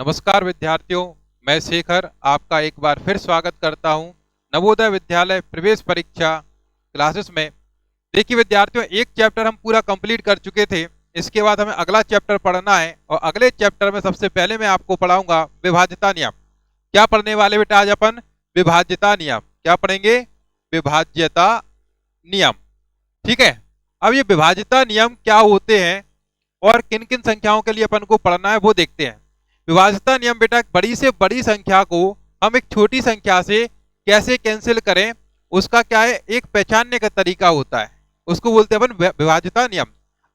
नमस्कार विद्यार्थियों, मैं शेखर आपका एक बार फिर स्वागत करता हूं नवोदय विद्यालय प्रवेश परीक्षा क्लासेस में। देखिए विद्यार्थियों, एक चैप्टर हम पूरा कंप्लीट कर चुके थे। इसके बाद हमें अगला चैप्टर पढ़ना है और अगले चैप्टर में सबसे पहले मैं आपको पढ़ाऊंगा विभाज्यता नियम। क्या पढ़ने वाले बेटा आज अपन? विभाज्यता नियम। क्या पढ़ेंगे? विभाज्यता नियम। ठीक है। अब ये विभाज्यता नियम क्या होते हैं और किन किन संख्याओं के लिए अपन को पढ़ना है वो देखते हैं। विभाज्यता नियम बेटा, बड़ी से बड़ी संख्या को हम एक छोटी संख्या से कैसे कैंसिल करें, उसका क्या है, एक पहचानने का तरीका होता है, उसको बोलते हैं अपन विभाज्यता नियम।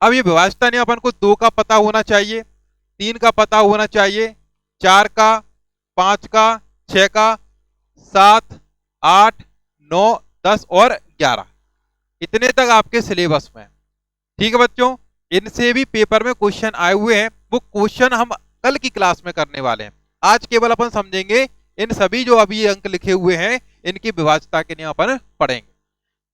अब ये विभाज्यता नियम अपन को 2 का पता होना चाहिए, 3 का पता होना चाहिए, 4 का, 5 का, 6 का, 7, 8, 9, 10 और 11, इतने तक आपके सिलेबस में। ठीक है बच्चों, इनसे भी पेपर में क्वेश्चन आए हुए हैं। वो क्वेश्चन हम कल की क्लास में करने वाले हैं। आज केवल अपन समझेंगे इन सभी जो अभी अंक लिखे हुए हैं, इनकी विभाज्यता के नियम अपन पढ़ेंगे।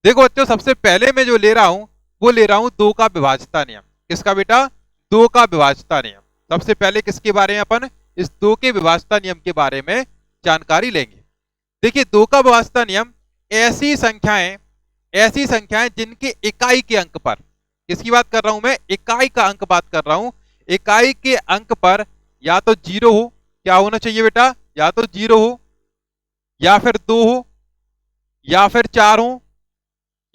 देखो बच्चों, सबसे पहले मैं जो ले रहा हूं वो ले रहा हूं 2 का विभाज्यता नियम। किसका बेटा? 2 का विभाज्यता नियम। सबसे पहले किसके बारे में अपन इस 2 के विभाज्यता नियम के बारे में जानकारी लेंगे। देखिए 2 का विभाज्यता नियम ऐसी संख्याएं जिनके इकाई के अंक पर, किसकी बात कर रहा हूं मैं? इकाई का अंक बात कर रहा हूं। इकाई के अंक पर या तो 0 हो, क्या होना चाहिए बेटा? या तो 0 हो, या फिर 2 हो, या फिर 4 हो,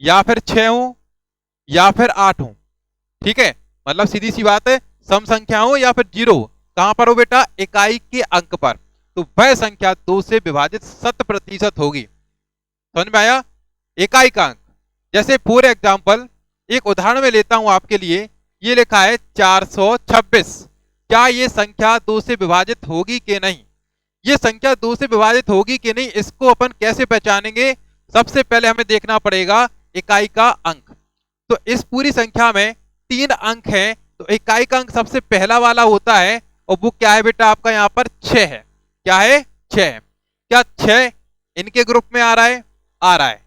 या फिर 6 हो, या फिर 8 हो। ठीक है, मतलब सीधी सी बात है, सम संख्या हो या फिर 0 हो। कहां पर हो बेटा? इकाई के अंक पर। तो वह संख्या 2 से विभाजित 100% होगी। समझ में आया? इकाई का अंक। जैसे फॉर एग्जाम्पल एक उदाहरण में लेता हूं आपके लिए, ये लिखा है 426। क्या ये संख्या 2 से विभाजित होगी कि नहीं? ये संख्या 2 से विभाजित होगी कि नहीं, इसको अपन कैसे पहचानेंगे? सबसे पहले हमें देखना पड़ेगा इकाई का अंक। तो इस पूरी संख्या में 3 अंक हैं, तो इकाई का अंक सबसे पहला वाला होता है, और वो क्या है बेटा? आपका यहाँ पर 6 है। क्या है? 6 है। क्या 6 इनके ग्रुप में आ रहा है? आ रहा है।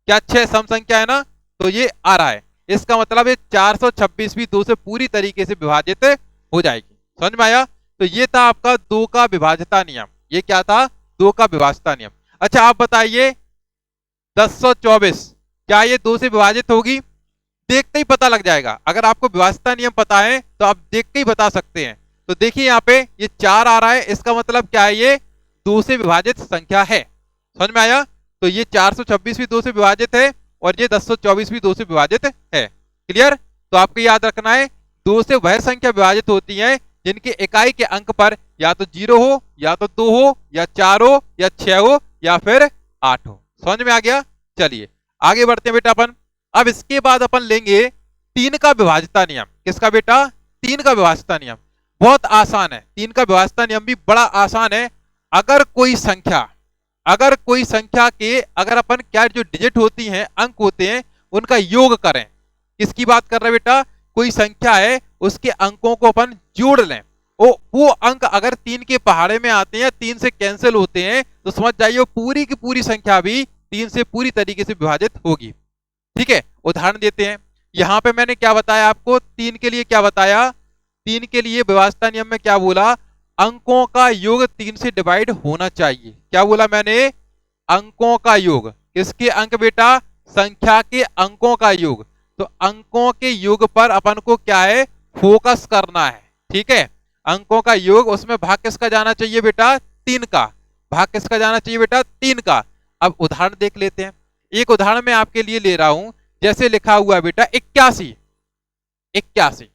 क्या 6 सम संख्या है ना? तो ये आ रहा है। इसका मतलब ये 426 भी 2 से पूरी तरीके से विभाजित हो जाएगी। समझ में आया? तो ये था आपका 2 का विभाज्यता नियम। ये क्या था? 2 का विभाज्यता नियम। अच्छा आप बताइए 1024, क्या ये 2 से विभाजित होगी? देखते ही पता लग जाएगा। अगर आपको विभाज्यता नियम पता है तो आप देख के ही बता सकते हैं। तो देखिए यहाँ पे ये 4 आ रहा है, इसका मतलब क्या है? ये 2 से विभाजित संख्या है। समझ में आया? तो ये 426 भी 2 से विभाजित है और ये 1024 भी 2 से विभाजित है। क्लियर? तो आपको याद रखना है 2 से वह संख्या विभाजित होती है जिनके इकाई के अंक पर या तो 0 हो, या तो 2 हो, या 4 हो, या 6 हो, या फिर 8 हो। समझ में आ गया? चलिए आगे बढ़ते हैं बेटा अपन। अब इसके बाद अपन लेंगे 3 का विभाज्यता नियम। किसका बेटा? 3 का विभाज्यता नियम। बहुत आसान है, 3 का विभाज्यता नियम भी बड़ा आसान है। अगर कोई संख्या के अगर अपन क्या जो डिजिट होती हैं, अंक होते हैं, उनका योग करें। किसकी बात कर रहे हैं बेटा? कोई संख्या है, उसके अंकों को अपन जोड़ लें, वो अंक अगर 3 के पहाड़े में आते हैं, 3 से कैंसिल होते हैं, तो समझ जाइए वो पूरी की पूरी संख्या भी 3 से पूरी तरीके से विभाजित होगी। ठीक है, उदाहरण देते हैं। यहां पे मैंने क्या बताया आपको? 3 के लिए क्या बताया? 3 के लिए विभाज्यता नियम में क्या बोला? अंकों का योग 3 से डिवाइड होना चाहिए। क्या बोला मैंने? अंकों का योग। किसके अंक बेटा? संख्या के अंकों का योग। तो अंकों के योग पर अपन को क्या है? फोकस करना है। ठीक है, अंकों का योग, उसमें भाग किसका जाना चाहिए बेटा? 3 का। भाग किसका जाना चाहिए बेटा? 3 का। अब उदाहरण देख लेते हैं। एक उदाहरण मैं आपके लिए ले रहा हूं, जैसे लिखा हुआ है बेटा 81। 81।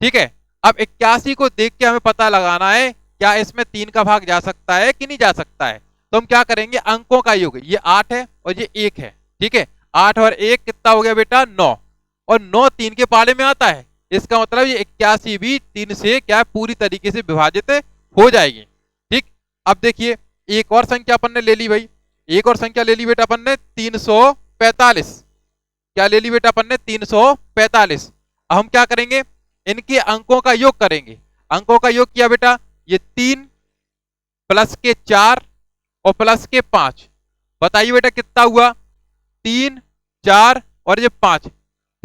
ठीक है, अब 81 को देख के हमें पता लगाना है क्या इसमें 3 का भाग जा सकता है कि नहीं जा सकता है। तो हम क्या करेंगे? अंकों का योग, ये 8 है और ये 1 है। ठीक है, 8 और 1 कितना हो गया बेटा? 9। और 9 3 के पहाड़े में आता है, इसका मतलब ये 81 भी 3 से क्या पूरी तरीके से विभाजित हो जाएगी। ठीक, अब देखिए एक और संख्या अपन ने ले ली भाई, एक और संख्या ले ली बेटा अपन ने 345। क्या ले ली बेटा अपन ने? 345। अब हम क्या करेंगे? इनके अंकों का योग करेंगे। अंकों का योग किया बेटा, ये 3 प्लस के 4 और प्लस के 5, बताइए बेटा कितना हुआ? 3, 4 और ये 5।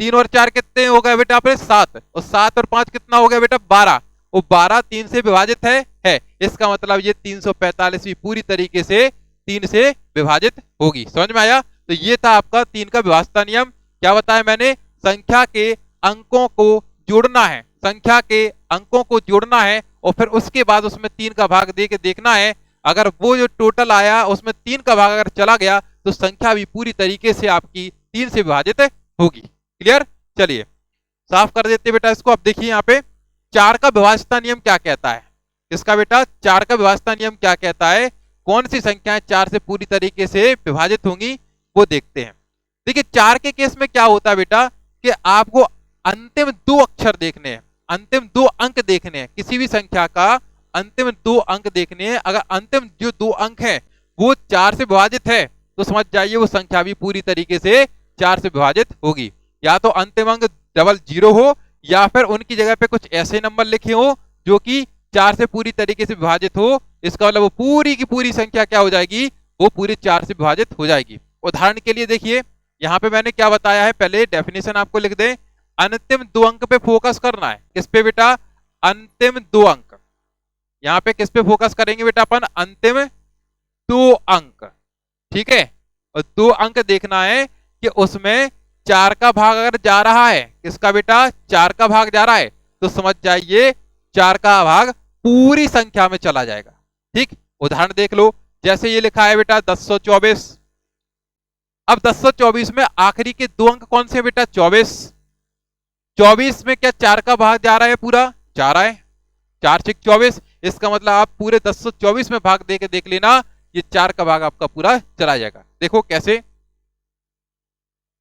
3 और 4 कितने हो गए बेटा? अपने 7, और 7 और 5 कितना हो गया बेटा? 12। वो 12 3 से विभाजित है। इसका मतलब ये 345 भी पूरी तरीके से 3 से विभाजित होगी। समझ में आया? तो ये था आपका 3 का विभाज्यता नियम। क्या बताया मैंने? संख्या के अंकों को जोड़ना है, संख्या के अंकों को जोड़ना है और फिर उसके बाद उसमें 3 का भाग दे के देखना है। अगर वो जो टोटल आया उसमें 3 का भाग अगर चला गया तो संख्या भी पूरी तरीके से आपकी 3 से विभाजित होगी। क्लियर? चलिए साफ कर देते बेटा इसको। अब देखिए यहाँ पे 4 का विभाज्यता नियम क्या कहता है। इसका बेटा 4 का विभाज्यता नियम क्या कहता है, कौन सी संख्याएं 4 से पूरी तरीके से विभाजित होंगी वो देखते हैं। देखिए 4 के केस में क्या होता है बेटा कि आपको अंतिम 2 अक्षर देखने हैं, अंतिम 2 अंक देखने हैं। किसी भी संख्या का अंतिम 2 अंक देखने हैं। अगर अंतिम जो 2 अंक हैं वो 4 से विभाजित है तो समझ जाइए वो संख्या भी पूरी तरीके से 4 से विभाजित होगी। या तो अंतिम अंक डबल 0 हो या फिर उनकी जगह पे कुछ ऐसे नंबर लिखे हो जो कि 4 से पूरी तरीके से विभाजित हो। इसका मतलब वो पूरी की पूरी संख्या क्या हो जाएगी, वो पूरी 4 से विभाजित हो जाएगी। उदाहरण के लिए देखिए यहाँ पे मैंने क्या बताया है, पहले डेफिनेशन आपको लिख दें। अंतिम 2 अंक पे फोकस करना है। किस पे बेटा? अंतिम 2 अंक। यहाँ पे किस पे फोकस करेंगे बेटा अपन? अंतिम 2 अंक। ठीक है, और 2 अंक देखना है कि उसमें 4 का भाग अगर जा रहा है, किसका बेटा? 4 का भाग जा रहा है तो समझ जाइए 4 का भाग पूरी संख्या में चला जाएगा। ठीक, उदाहरण देख लो। जैसे ये लिखा है बेटा 1024। अब 1024 में आखिरी के 2 अंक कौन से बेटा? 24। 24 में क्या 4 का भाग जा रहा है? पूरा जा रहा है। 4 6 24। इसका मतलब आप पूरे 1024 में भाग दे के देख लेना, ये 4 का भाग आपका पूरा चला जाएगा। देखो कैसे?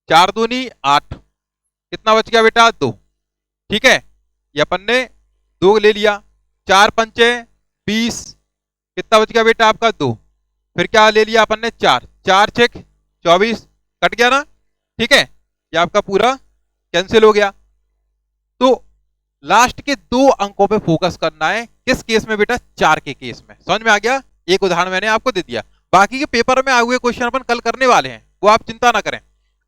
4 दूनी 8, कितना बच गया बेटा? 2। ठीक है, ये अपन ने 2 ले लिया। 4 पंचे 20, कितना बच गया बेटा आपका? 2। फिर क्या ले लिया अपन ने? 4 4 6 24, कट गया ना? ठीक है, ये आपका पूरा कैंसिल हो गया। तो लास्ट के 2 अंकों पे फोकस करना है। किस केस में बेटा? 4 के केस में। समझ में आ गया? एक उदाहरण मैंने आपको दे दिया। बाकी के पेपर में आए हुए क्वेश्चन अपन कल करने वाले हैं, वो आप चिंता ना करें।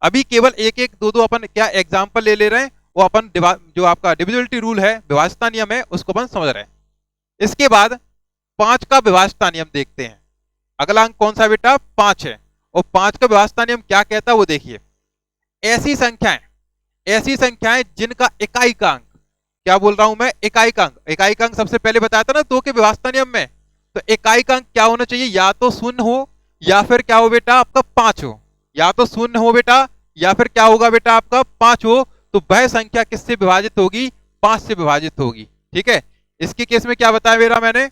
अभी केवल एक एक दो दो अपन क्या एग्जाम्पल ले रहे हैं, वो अपन जो आपका डिविजिबिलिटी रूल है, विभाज्यता नियम है, उसको अपन समझ रहे हैं। इसके बाद 5 का विभाज्यता नियम देखते हैं। अगला अंक कौन सा बेटा? 5 है। और 5 का विभाज्यता नियम क्या कहता है वो देखिए। ऐसी संख्याएं जिनका इकाई का अंक, क्या बोल रहा हूं मैं? इकाई का अंक। इकाई का अंक सबसे पहले बताया था ना 2 के विभाज्यता नियम में। तो इकाई का अंक क्या होना चाहिए? या तो 0 हो या फिर क्या हो बेटा आपका? 5 हो। या तो 0 हो बेटा या फिर क्या होगा बेटा आपका? 5 हो। तो वह संख्या किससे विभाजित होगी? 5 से विभाजित होगी। ठीक है, इसके केस में क्या बताया मेरा मैंने?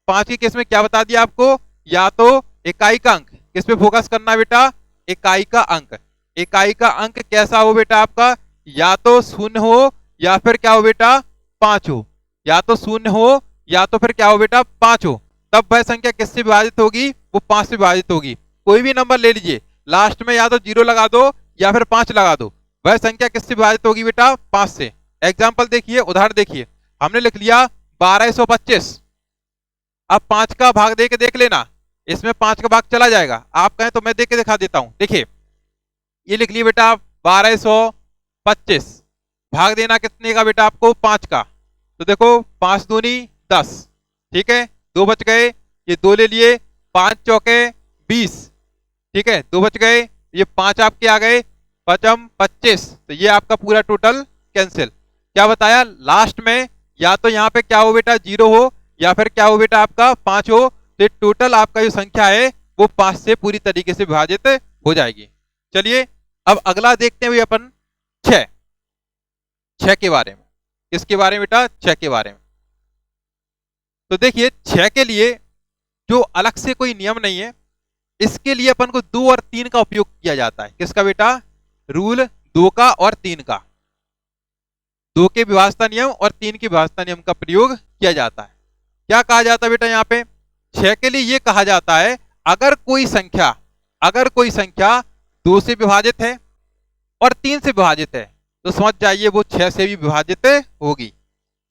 5 के केस में क्या बता दिया आपको? या तो इकाई का अंक, किस पे फोकस करना बेटा? इकाई का अंक। इकाई का अंक कैसा हो बेटा आपका? या तो 0 हो या फिर क्या हो बेटा? 5 हो। या तो 0 हो या तो फिर क्या हो बेटा? 5 हो। तब वह संख्या किससे विभाजित होगी? वो 5 से विभाजित होगी। कोई भी नंबर ले लीजिए, लास्ट में या तो 0 लगा दो या फिर 5 लगा दो, वह संख्या किससे विभाजित होगी बेटा? 5 से। एग्जाम्पल देखिए, उदाहरण देखिए। हमने लिख लिया 1225। अब 5 का भाग दे के देख लेना, इसमें 5 का भाग चला जाएगा। आप कहें तो मैं देख के दिखा देता हूं। देखिए ये लिख लिए बेटा 1225, भाग देना कितने का बेटा आपको? 5 का। तो देखो 5 दूनी 10। ठीक है, 2 बच गए, ये 2 ले लिए। 5 चौके 20। ठीक है, 2 बच गए, ये 5 आपके आ गए, 5 25। तो ये आपका पूरा टोटल कैंसिल। क्या बताया? लास्ट में या तो यहाँ पे क्या हो बेटा? 0 हो या फिर क्या हो बेटा आपका? 5 हो। तो टोटल आपका जो संख्या है वो 5 से पूरी तरीके से विभाजित हो जाएगी। चलिए अब अगला देखते हैं अपन 6। 6 के बारे में। किसके बारे में बेटा? 6 के बारे में। तो देखिए 6 के लिए जो अलग से कोई नियम नहीं है, इसके लिए अपन को 2 और 3 का उपयोग किया जाता है। किसका बेटा? रूल 2 का और 3 का। 2 के विभाज्यता नियम और 3 के विभाज्यता नियम का प्रयोग किया जाता है। क्या कहा जाता है बेटा यहाँ पे? 6 के लिए ये कहा जाता है अगर कोई संख्या 2 से विभाजित है और 3 से विभाजित है तो समझ जाइए वो 6 से भी विभाजित होगी।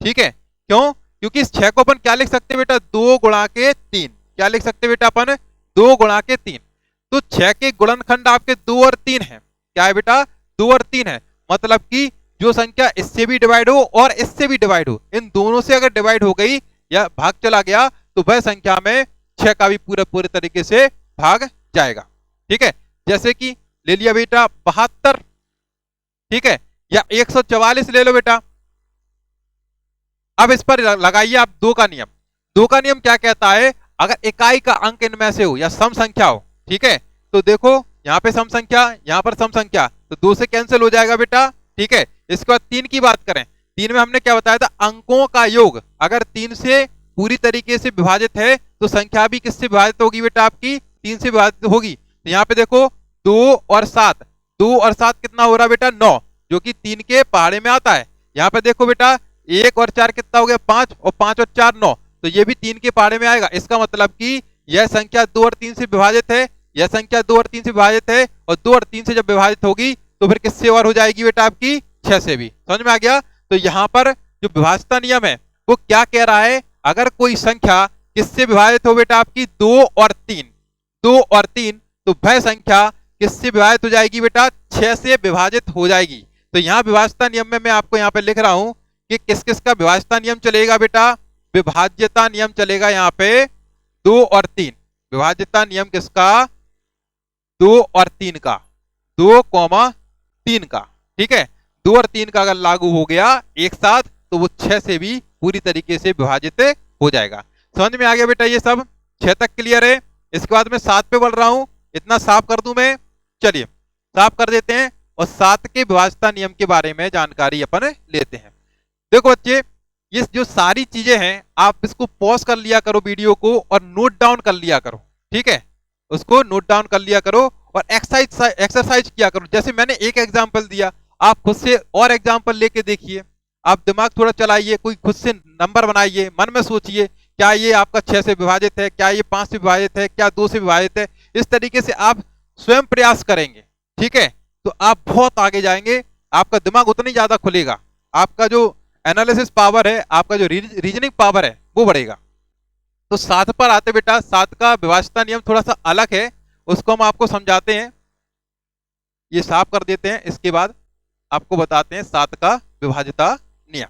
ठीक है, क्यों? क्योंकि इस 6 को अपन क्या लिख सकते हैं बेटा? 2 गुणा के 3। क्या लिख सकते हैं बेटा अपन? 2 गुणा के 3। तो 6 के गुणनखंड आपके 2 और 3 है। क्या है बेटा? 2 और 3 है। मतलब कि जो संख्या इससे भी डिवाइड हो और इससे भी डिवाइड हो, इन दोनों से अगर डिवाइड हो गई या भाग चला गया तो वह संख्या में 6 का भी पूरे पूरे तरीके से भाग जाएगा। ठीक है, जैसे कि ले लिया बेटा 72, ठीक है, या 144 ले लो बेटा। अब इस पर लगाइए आप दो का नियम। दो का नियम क्या कहता है, अगर इकाई का अंक इनमें से हो या सम संख्या हो, ठीक है, तो देखो यहां पे सम संख्या, यहां पर सम संख्या, तो दो से कैंसिल हो जाएगा बेटा। ठीक है, इसके बाद तीन की बात करें, तीन में हमने क्या बताया था, अंकों का योग अगर तीन से पूरी तरीके से विभाजित है तो संख्या भी किससे विभाजित होगी बेटा, आपकी तीन से विभाजित होगी। तो यहाँ पे देखो 2 और 7, 2 और 7 कितना हो रहा बेटा 9, जो कि 3 के पहाड़े में आता है। यहाँ पे देखो बेटा 1 और 4 कितना हो गया 5, और 5 और 4 9, तो ये भी 3 के पहाड़े में आएगा। इसका मतलब कि यह संख्या 2 और 3 से विभाजित है, यह संख्या 2 और 3 से विभाजित है, और 2 और 3 से जब विभाजित होगी तो फिर किससे और हो जाएगी बेटा, आपकी 6 से भी। समझ में आ गया। तो यहाँ पर जो विभाजता नियम है वो क्या कह रहा है, अगर कोई संख्या किससे विभाजित हो बेटा, आपकी 2 और 3, 2 और 3, तो वह संख्या किससे विभाजित हो जाएगी बेटा, 6 से विभाजित हो जाएगी। तो यहाँ विभाजता नियम में मैं आपको यहाँ पे लिख रहा हूं कि किस किस का विभाजता नियम चलेगा बेटा, विभाज्यता नियम चलेगा यहाँ पे 2 और 3। विभाज्यता नियम किसका, 2 और 3 का, 2,3 का। ठीक है, 2 और 3 का अगर लागू हो गया एक साथ तो वो 6 से भी पूरी तरीके से विभाजित हो जाएगा। समझ में आ गया बेटा, ये सब 6 तक क्लियर है। इसके बाद मैं 7 पे बढ़ रहा हूं, इतना साफ कर दूं मैं, चलिए साफ कर देते हैं और 7 के विभाज्यता नियम के बारे में जानकारी अपन लेते हैं। देखो बच्चे, ये जो सारी चीजें हैं आप इसको पॉज कर लिया करो वीडियो को और नोट डाउन कर लिया करो। ठीक है, उसको नोट डाउन कर लिया करो और एक्सरसाइज किया करो। जैसे मैंने एक एग्जांपल दिया, आप खुद से और एग्जांपल लेके देखिए, आप दिमाग थोड़ा चलाइए, कोई खुद से नंबर बनाइए, मन में सोचिए क्या ये आपका 6 से विभाजित है, क्या ये 5 से विभाजित है, क्या 2 से विभाजित है। इस तरीके से आप स्वयं प्रयास करेंगे, ठीक है, तो आप बहुत आगे जाएंगे, आपका दिमाग उतना ही ज्यादा खुलेगा, आपका जो एनालिसिस पावर है, आपका जो रीजनिंग पावर है वो बढ़ेगा। तो 7 पर आते बेटा, 7 का विभाज्यता नियम थोड़ा सा अलग है, उसको हम आपको समझाते हैं। ये साफ कर देते हैं, इसके बाद आपको बताते हैं 7 का विभाज्यता नियम।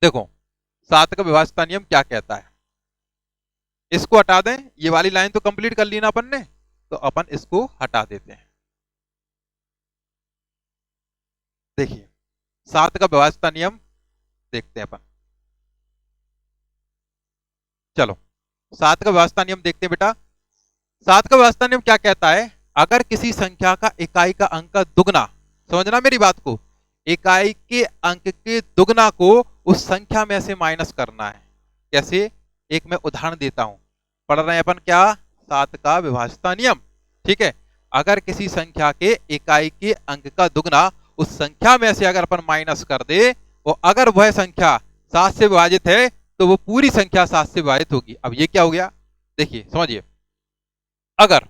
देखो 7 का विभाज्यता नियम क्या कहता है, इसको हटा दें, ये वाली लाइन तो कंप्लीट कर ली ना अपन ने, तो अपन इसको हटा देते हैं। देखिए 7 का विभाज्यता नियम देखते हैं अपन। चलो 7 का विभाज्यता नियम देखते हैं बेटा। 7 का विभाज्यता नियम क्या कहता है, अगर किसी संख्या का इकाई का अंक का दुगना, समझना मेरी बात को, इकाई के अंक के दुगना को उस संख्या में से माइनस करना है। कैसे, एक मैं उदाहरण देता हूं, पढ़ रहे हैं अपन क्या, 7 का विभाज्यता नियम। ठीक है, अगर किसी संख्या के इकाई के अंक का दुगना उस संख्या में से अगर अपन माइनस कर दे, और अगर वह संख्या 7 से विभाजित है तो वो पूरी संख्या 7 से विभाजित होगी। अब ये क्या हो गया, देखिए समझिए, अगर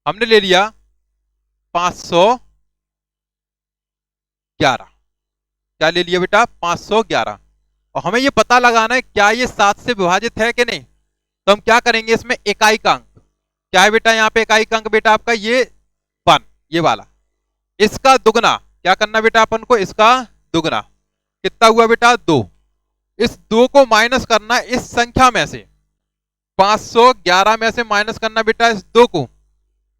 हमने ले लिया 511, क्या ले लिया बेटा 511, और हमें ये पता लगाना है क्या ये 7 से विभाजित है कि नहीं। तो हम क्या करेंगे, इसमें इकाई का अंक क्या है बेटा, यहाँ पे इकाई का अंक बेटा आपका ये 1, ये वाला, इसका दुगना क्या करना बेटा अपन को, इसका दुगना कितना हुआ बेटा 2, इस 2 को माइनस करना इस संख्या में से, 511 में से माइनस करना बेटा इस 2 को।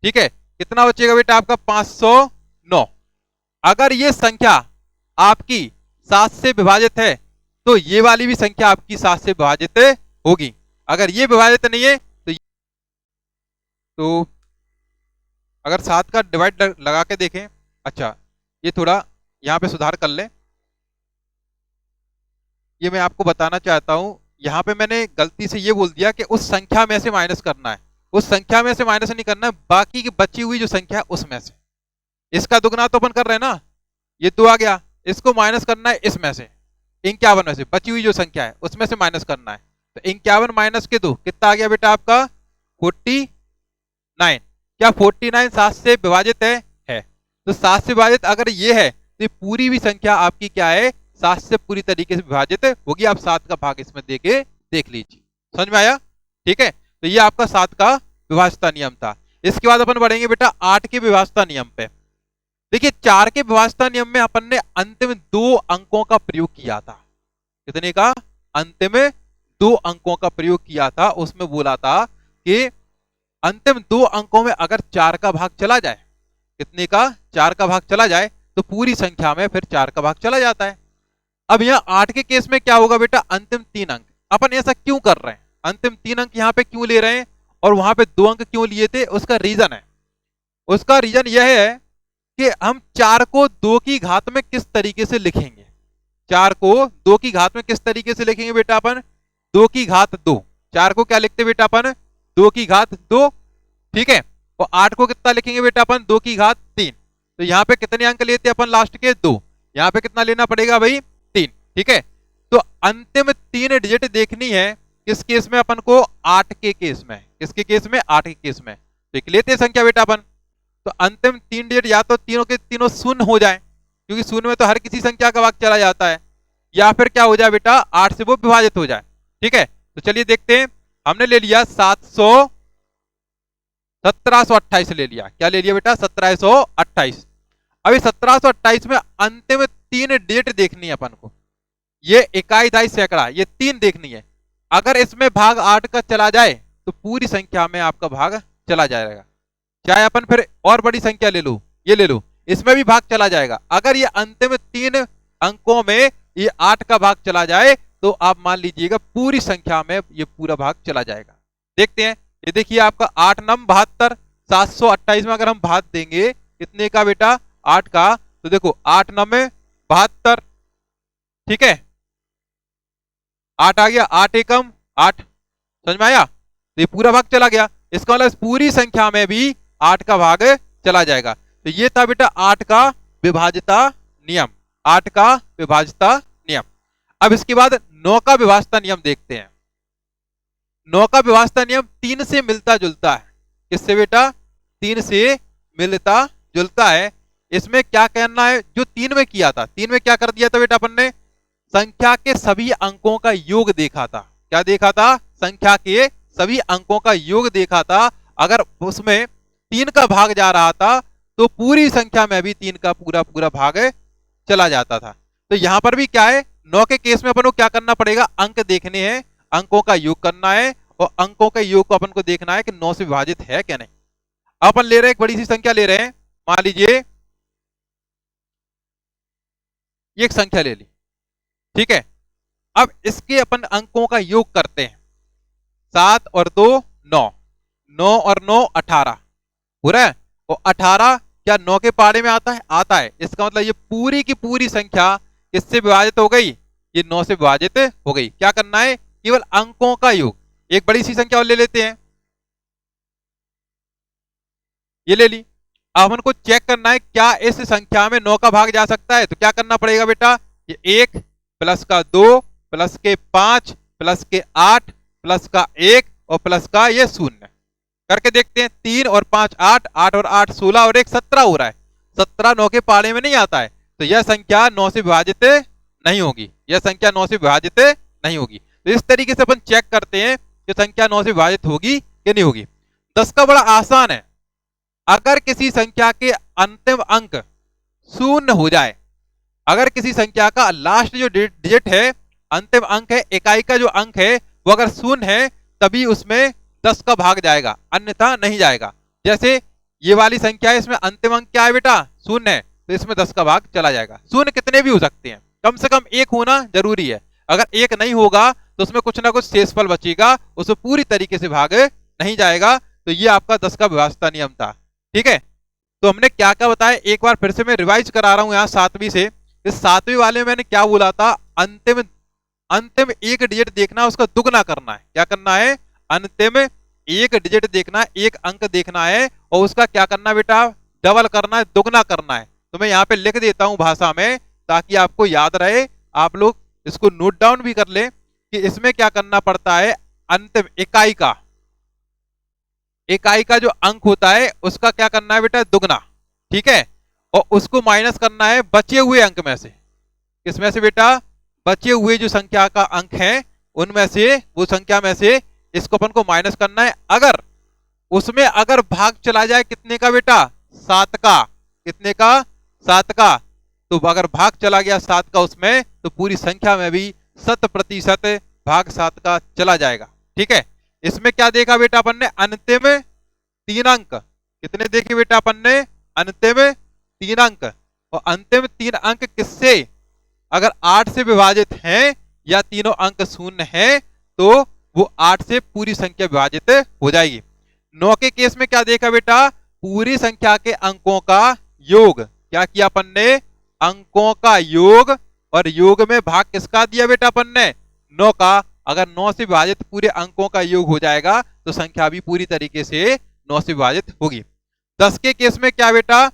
ठीक है, कितना बचेगा बेटा आपका 509। अगर ये संख्या आपकी 7 से विभाजित है तो ये वाली भी संख्या आपकी 7 से विभाजित होगी। अगर ये विभाजित नहीं है तो अगर 7 का डिवाइड लगा के देखें, अच्छा ये थोड़ा यहां पे सुधार कर लें, ये मैं आपको बताना चाहता हूं, यहां पे मैंने गलती से ये बोल दिया कि उस संख्या में से माइनस करना है, उस संख्या में से माइनस नहीं करना है, बाकी की बची हुई जो संख्या है उसमें से। इसका दुगना तो अपन कर रहे हैं ना, ये 2 आ गया, इसको माइनस करना है इसमें से, 51 में से बची हुई जो संख्या है उसमें से माइनस करना है। तो 51 माइनस के 2 कितना आ गया बेटा आपका 49। क्या 49 7 से विभाजित है। तो 7 से विभाजित अगर ये है तो ये पूरी भी संख्या आपकी क्या है 7 से पूरी तरीके से विभाजित होगी। आप 7 का भाग इसमें देके देख लीजिए, समझ में आया। ठीक है, तो ये आपका 7 का विभाज्यता नियम था। इसके बाद अपन बढ़ेंगे बेटा 8 के विभाज्यता नियम पे। देखिए 4 के विभाजता नियम में अपन ने अंतिम 2 अंकों का प्रयोग किया था। कितने का? अंतिम 2 अंकों का प्रयोग किया था। उसमें बोला था कि अंतिम 2 अंकों में अगर 4 का भाग चला जाए, कितने का? 4 का भाग चला जाए तो पूरी संख्या में फिर 4 का भाग चला जाता है। अब यहाँ 8 के केस में क्या होगा बेटा? अंतिम 3 अंक। अपन ऐसा क्यों कर रहे हैं? अंतिम 3 अंक यहाँ पे क्यों ले रहे हैं और वहां पे 2 अंक क्यों लिए थे? उसका रीजन है, उसका रीजन यह है कि हम 4 को 2 की घात में किस तरीके से लिखेंगे। 4 को 2 की घात में किस तरीके से लिखेंगे बेटा? अपन 2 की घात 2। 4 को क्या लिखते बेटा? अपन 2 की घात 2, ठीक है। और 8 को कितना लिखेंगे बेटा? अपन 2 की घात 3। तो यहाँ पे कितने अंक लेते अपन? लास्ट के 2। यहाँ पे कितना लेना पड़ेगा भाई? 3, ठीक है। तो अंतिम 3 डिजिट देखनी है किस केस में? अपन को 8 के केस में। किसके केस में? 8 के केस में। तो एक लेते संख्या बेटा अपन, तो अंतिम 3 डिजिट या तो तीनों के तीनों शून्य हो जाए, क्योंकि शून्य में तो हर किसी संख्या का भाग चला जाता है, या फिर क्या हो जाए बेटा? 8 से वो विभाजित हो जाए, ठीक है। तो चलिए देखते हैं। हमने ले लिया 1728 ले लिया। क्या ले लिया बेटा? 1728। अभी 1728 में अंतिम 3 डिजिट देखनी है अपन को। ये इकाई, दहाई, सैकड़ा, ये 3 देखनी है। अगर इसमें भाग 8 का चला जाए तो पूरी संख्या में आपका भाग चला जाएगा। चाहे अपन फिर और बड़ी संख्या ले लो, ये ले लो, इसमें भी भाग चला जाएगा। अगर ये अंतिम 3 अंकों में ये 8 का भाग चला जाए तो आप मान लीजिएगा पूरी संख्या में ये पूरा भाग चला जाएगा। देखते हैं। ये देखिए आपका 8 नम 72, 728 में अगर हम भाग देंगे कितने का बेटा? 8 का, तो देखो 8 नम 72, ठीक है। 8 आ गया, 8 एकम 8, समझ में आया? तो ये पूरा भाग चला गया। इसका मतलब पूरी संख्या में भी 8 का भाग चला जाएगा। तो ये था बेटा 8 का विभाज्यता नियम। 8 का विभाज्यता नियम। अब इसके बाद 9 का विभाज्यता नियम देखते हैं। 9 का विभाज्यता नियम 3 से मिलता जुलता है। किससे बेटा? 3 से मिलता जुलता है। इसमें क्या कहना है? जो 3 में किया था, 3 में क्या कर दिया था बेटा अपन ने? संख्या के सभी अंकों का योग देखा था। क्या देखा था? संख्या के सभी अंकों का योग देखा था। अगर उसमें 3 का भाग जा रहा था तो पूरी संख्या में भी 3 का पूरा पूरा भाग चला जाता था। तो यहां पर भी क्या है? 9 के केस में अपन को क्या करना पड़ेगा? अंक देखने हैं, अंकों का योग करना है, और अंकों के योग को अपन को देखना है कि 9 से विभाजित है क्या नहीं। अपन ले रहे हैं एक बड़ी सी संख्या ले रहे हैं, मान लीजिए ये एक संख्या ले ली, ठीक है। अब इसके अपन अंकों का योग करते हैं। 7 और 2 9, 9 और 9 18 हो रहा है। और 18 क्या 9 के पारे में आता है? आता है। इसका मतलब ये पूरी की पूरी संख्या किससे विभाजित हो गई? ये 9 से विभाजित हो गई। क्या करना है? केवल अंकों का योग। एक बड़ी सी संख्या और ले लेते हैं, ये ले ली। अब हमको चेक करना है क्या इस संख्या में 9 का भाग जा सकता है। तो क्या करना पड़ेगा बेटा? ये 1 प्लस का 2 प्लस के 5 प्लस के 8 प्लस का 1 और प्लस का ये 0 करके देखते हैं। 3 और 5 8, 8 और 8 16 और 1 17 हो रहा है। 17 9 के पारे में नहीं आता है, तो यह संख्या 9 से विभाजित नहीं होगी। यह संख्या 9 से विभाजित नहीं होगी। तो इस तरीके से अपन चेक करते हैं कि संख्या 9 से विभाजित होगी कि नहीं होगी। 10 का बड़ा आसान है। अगर किसी संख्या के अंतिम अंक 0 हो जाए, अगर किसी संख्या का लास्ट जो डिजिट है, अंतिम अंक है, इकाई का जो अंक है, वो अगर 0 है तभी उसमें 10 का भाग जाएगा, अन्यथा नहीं जाएगा। जैसे ये वाली संख्या है, इसमें अंतिम अंक क्या है बेटा? 0 है, तो इसमें 10 का भाग चला जाएगा। 0 कितने भी हो सकते हैं, कम से कम 1 होना जरूरी है। अगर 1 नहीं होगा तो उसमें कुछ ना कुछ शेषफल बचेगा, उसमें पूरी तरीके से भाग नहीं जाएगा। तो ये आपका 10 का विभाज्यता नियम था, ठीक है। तो हमने क्या क्या बताया, एक बार फिर से मैं रिवाइज करा रहा हूं यहाँ 7वीं से। इस 7वीं वाले में मैंने क्या बोला था? अंतिम अंतिम एक डिजिट देखना, उसका दुगना करना है। क्या करना है? अंतिम एक डिजिट देखना, एक अंक देखना है, और उसका क्या करना बेटा? डबल करना है, दुगना करना है। तो मैं यहाँ पे लिख देता हूं भाषा में ताकि आपको याद रहे, आप लोग इसको नोट डाउन भी कर ले कि इसमें क्या करना पड़ता है। अंतिम इकाई का जो अंक होता है उसका क्या करना है बेटा? दुगना, ठीक है। और उसको माइनस करना है बचे हुए अंक में से। किसमें से बेटा? बचे हुए जो संख्या का अंक है उनमें से, वो संख्या में से इसको अपन को माइनस करना है। अगर उसमें अगर भाग चला जाए कितने का बेटा? 7 का। कितने का? 7 का, तो अगर भाग चला गया 7 का उसमें, तो पूरी संख्या में भी 100% भाग 7 का चला जाएगा। ठीक है, इसमें क्या देखा बेटा अपन ने, अंतिम 3 अंक। कितने देखे बेटा अपन ने, अंतिम 3 अंक। और अंतिम 3 अंक किससे, अगर 8 से विभाजित हैं या तीनों अंक शून्य हैं, तो वो 8 से पूरी संख्या विभाजित हो जाएगी। 9 के केस में क्या देखा बेटा, पूरी संख्या के अंकों का योग। क्या किया अपन ने, अंकों का योग, और योग में भाग किसका दिया बेटा अपन ने, 9 का। अगर 9 से विभाजित पूरे अंकों का योग हो जाएगा तो संख्या भी पूरी तरीके से 9 से विभाजित होगी। 10 के केस में क्या बेटा,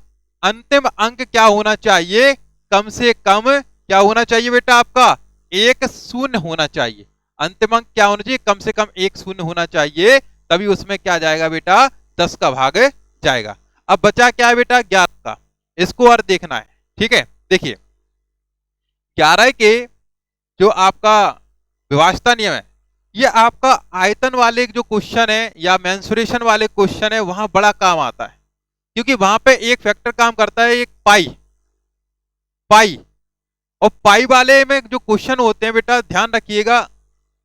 अंतिम अंक क्या होना चाहिए, कम से कम क्या होना चाहिए बेटा आपका, 1 शून्य होना चाहिए। अंतिम अंक क्या होना चाहिए, कम से कम 1 शून्य होना चाहिए, तभी उसमें क्या जाएगा बेटा, 10 का भाग जाएगा। अब बचा क्या है बेटा, 11 का, इसको और देखना है। ठीक है, देखिए 11 के जो आपका विभाज्यता नियम है, ये आपका आयतन वाले जो क्वेश्चन है या मेंसुरेशन वाले क्वेश्चन है वहां बड़ा काम आता है, क्योंकि वहां पे एक फैक्टर काम करता है, एक पाई। पाई और पाई वाले में जो क्वेश्चन होते हैं बेटा, ध्यान रखिएगा,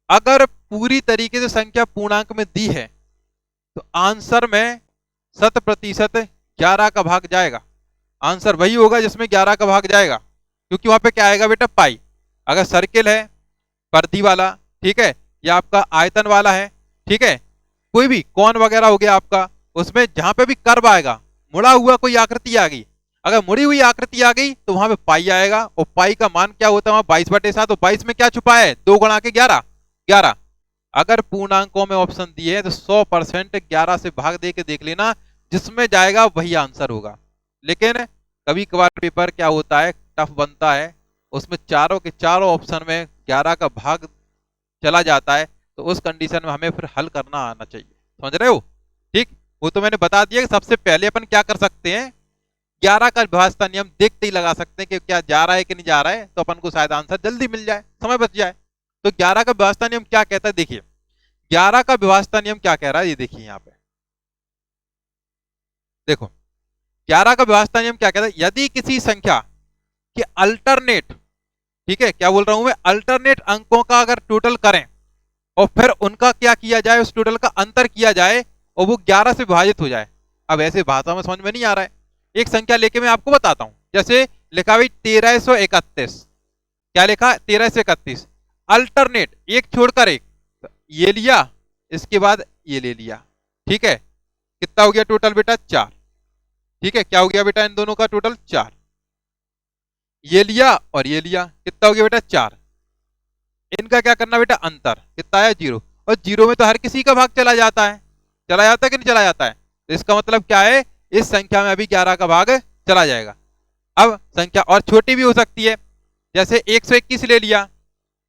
अगर पूरी तरीके से संख्या पूर्णांक में दी है तो आंसर में 100% 11 का भाग जाएगा। आंसर वही होगा जिसमें 11 का भाग जाएगा, क्योंकि वहां पे क्या आएगा बेटा, पाई। अगर सर्किल है परिधि वाला, ठीक है, या आपका आयतन वाला है, ठीक है, कोई भी कौन वगैरह हो गया आपका, उसमें जहां पे भी कर्व आएगा, मुड़ा हुआ कोई आकृति आ गई, अगर मुड़ी हुई आकृति आ गई तो वहां पे पाई आएगा। और पाई का मान क्या होता है वहां, 22/7। तो 22 में क्या छुपा है, 2 गुणा के 11, 11। अगर पूर्णांकों में ऑप्शन दिए हैं तो 100% 11 से भाग दे के देख लेना, जिसमें जाएगा वही आंसर होगा। लेकिन कभी कभार पेपर क्या होता है, टफ बनता है, उसमें चारों के चारों ऑप्शन में 11 का भाग चला जाता है, तो उस कंडीशन में हमें फिर हल करना आना चाहिए। समझ रहे हो, ठीक। वो तो मैंने बता दिया कि सबसे पहले अपन क्या कर सकते हैं, 11 का विभाज्यता नियम देखते ही लगा सकते हैं कि क्या जा रहा है कि नहीं जा रहा है, तो अपन को शायद आंसर जल्दी मिल जाए, समय बच जाए। तो 11 का विभाज्यता नियम क्या कहता है, देखिए 11 का विभाज्यता नियम क्या कह रहा है, ये देखिए यहाँ पे देखो, 11 का विभाज्यता नियम क्या कहता है, यदि किसी संख्या के अल्टरनेट, ठीक है, क्या बोल रहा हूं मैं, अल्टरनेट अंकों का अगर टोटल करें और फिर उनका क्या किया जाए, उस टोटल का अंतर किया जाए और वो 11 से विभाजित हो जाए। अब ऐसे भाषा में समझ में नहीं आ रहा है, एक संख्या लेके मैं आपको बताता हूं। जैसे लिखा भाई 1331, क्या लिखा, 1331, अल्टरनेट एक छोड़कर एक, तो ये लिया, इसके बाद ये ले लिया, ठीक है, कितना हो गया टोटल बेटा, 4। ठीक है, क्या हो गया बेटा, इन दोनों का टोटल 4। ये लिया और ये लिया, कितना हो गया बेटा, 4। इनका क्या करना बेटा, अंतर कितना है, 0। और 0 में तो हर किसी का भाग चला जाता है, चला जाता है कि नहीं चला जाता है, तो इसका मतलब क्या है, इस संख्या में अभी 11 का भाग चला जाएगा। अब संख्या और छोटी भी हो सकती है, जैसे 121 ले लिया,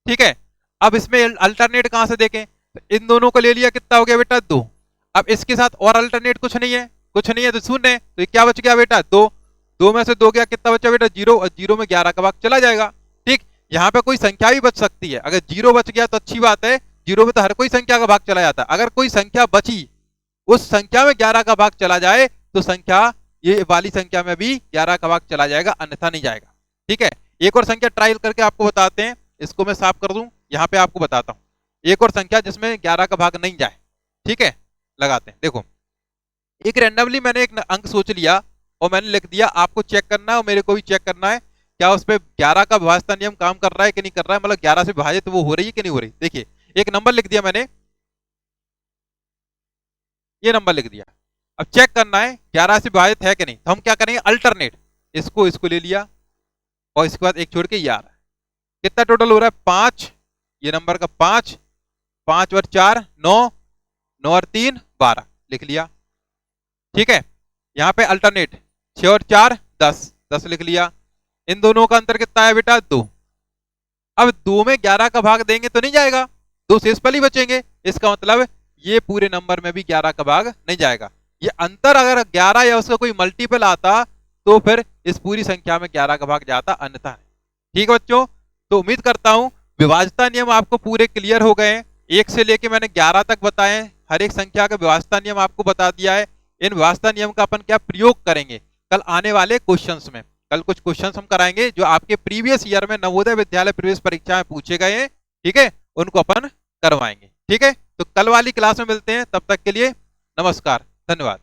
ठीक है। अब इसमें अल्टरनेट कहां से देखें, तो इन दोनों को ले लिया, कितना हो गया बेटा, 2। अब इसके साथ और अल्टरनेट कुछ नहीं है, कुछ नहीं है तो शून्य है, तो क्या बच गया बेटा, 2। 2 में से 2 गया, कितना बचा बेटा, 0। और 0 में 11 का भाग चला जाएगा। ठीक, यहाँ पे कोई संख्या भी बच सकती है, अगर 0 बच गया तो अच्छी बात है, 0 में तो हर कोई संख्या का भाग चला जाता है। अगर कोई संख्या बची, उस संख्या में 11 का भाग चला जाए, तो संख्या ये वाली संख्या में भी 11 का भाग चला जाएगा, अन्यथा नहीं जाएगा। ठीक है, एक और संख्या ट्रायल करके आपको बताते हैं, इसको मैं साफ कर दूं, यहाँ पे आपको बताता हूँ एक और संख्या जिसमें 11 का भाग नहीं जाए। ठीक है, लगाते हैं, देखो एक रैंडमली मैंने एक अंक सोच लिया और मैंने लिख दिया, आपको चेक करना है और मेरे को भी चेक करना है क्या उस पर 11 का विभाज्यता नियम काम कर रहा है कि नहीं कर रहा है, मतलब 11 से विभाजित वो हो रही है कि नहीं हो रही। देखिए एक नंबर लिख दिया मैंने, ये नंबर लिख दिया, अब चेक करना है 11 से विभाजित है कि नहीं, तो हम क्या करेंगे, अल्टरनेट इसको ले लिया और इसके बाद एक छोड़ के यार, कितना टोटल हो रहा है, 5, ये नंबर का 5, 5 और 4 9, 9 और 3 12 लिख लिया। ठीक है, यहाँ पे अल्टरनेट 6 और 4 10, 10 लिख लिया। इन दोनों का अंतर कितना है बेटा, 2। अब 2 में 11 का भाग देंगे तो नहीं जाएगा, 2 शेषफल ही बचेंगे, इसका मतलब ये पूरे नंबर में भी 11 का भाग नहीं जाएगा। ये अंतर अगर 11 या उसका कोई मल्टीपल आता तो फिर इस पूरी संख्या में 11 का भाग जाता, अन्यथा। ठीक है बच्चों, तो उम्मीद करता हूं विभाज्यता नियम आपको पूरे क्लियर हो गए हैं, 1 से लेके मैंने 11 तक बताए, हर एक संख्या का विभाज्यता नियम आपको बता दिया है। इन विभाज्यता नियम का अपन क्या प्रयोग करेंगे कल आने वाले क्वेश्चंस में, कल कुछ क्वेश्चंस हम कराएंगे जो आपके प्रीवियस ईयर में नवोदय विद्यालय प्रवेश परीक्षा में पूछे गए हैं, ठीक है, उनको अपन करवाएंगे। ठीक है, तो कल वाली क्लास में मिलते हैं, तब तक के लिए नमस्कार, धन्यवाद।